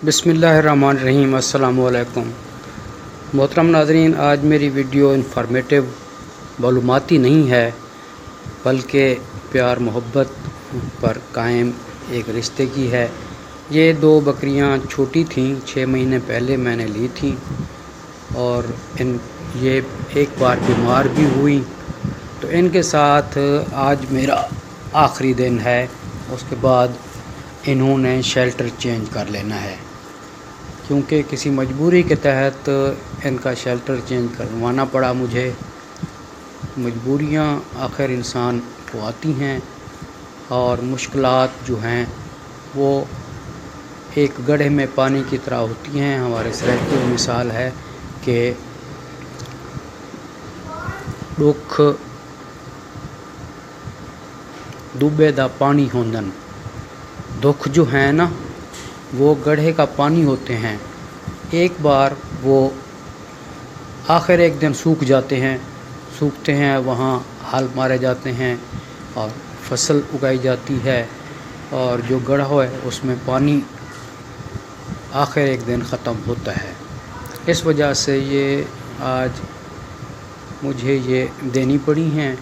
بسم اللہ الرحمن الرحیم۔ السلام علیکم محترم ناظرین، آج میری ویڈیو انفارمیٹیو معلوماتی نہیں ہے بلکہ پیار محبت پر قائم ایک رشتے کی ہے۔ یہ 2 بکریاں چھوٹی تھیں، 6 مہینے پہلے میں نے لی تھیں اور یہ ایک بار بیمار بھی ہوئی، تو ان کے ساتھ آج میرا آخری دن ہے۔ اس کے بعد انہوں نے شیلٹر چینج کر لینا ہے، کیونکہ کسی مجبوری کے تحت ان کا شیلٹر چینج کروانا پڑا مجھے۔ مجبوریاں آخر انسان کو آتی ہیں اور مشکلات جو ہیں وہ ایک گڑھے میں پانی کی طرح ہوتی ہیں۔ ہمارے سرائیکی مثال ہے کہ دکھ ڈوبے دا پانی ہوندن، دکھ جو ہیں نا وہ گڑھے کا پانی ہوتے ہیں، ایک بار وہ آخر ایک دن سوکھتے ہیں، وہاں ہل مارے جاتے ہیں اور فصل اگائی جاتی ہے، اور جو گڑھا ہے اس میں پانی آخر ایک دن ختم ہوتا ہے۔ اس وجہ سے یہ آج مجھے یہ دینی پڑی ہیں،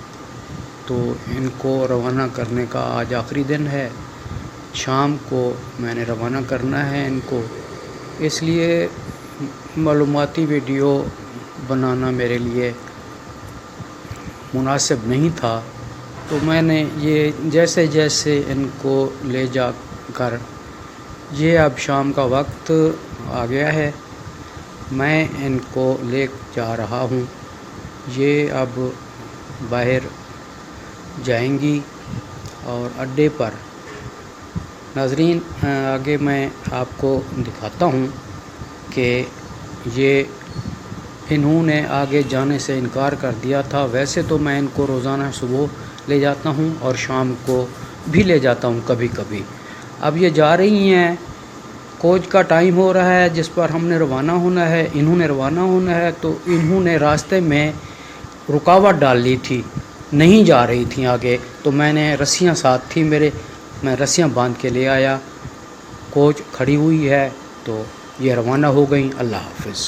تو ان کو روانہ کرنے کا آج آخری دن ہے۔ شام کو میں نے روانہ کرنا ہے ان کو، اس لیے معلوماتی ویڈیو بنانا میرے لیے مناسب نہیں تھا، تو میں نے یہ جیسے جیسے ان کو لے جا کر، یہ اب شام کا وقت آ گیا ہے، میں ان کو لے جا رہا ہوں، یہ اب باہر جائیں گی اور اڈے پر۔ ناظرین، آگے میں آپ کو دکھاتا ہوں کہ یہ انہوں نے آگے جانے سے انکار کر دیا تھا۔ ویسے تو میں ان کو روزانہ صبح لے جاتا ہوں اور شام کو بھی لے جاتا ہوں کبھی کبھی۔ اب یہ جا رہی ہیں، کوچ کا ٹائم ہو رہا ہے جس پر ہم نے روانہ ہونا ہے، انہوں نے روانہ ہونا ہے، تو انہوں نے راستے میں رکاوٹ ڈال لی تھی، نہیں جا رہی تھیں آگے، تو میں نے رسیاں ساتھ تھی میرے، میں رسیاں باندھ کے لے آیا۔ کوچ کھڑی ہوئی ہے تو یہ روانہ ہو گئیں۔ اللہ حافظ۔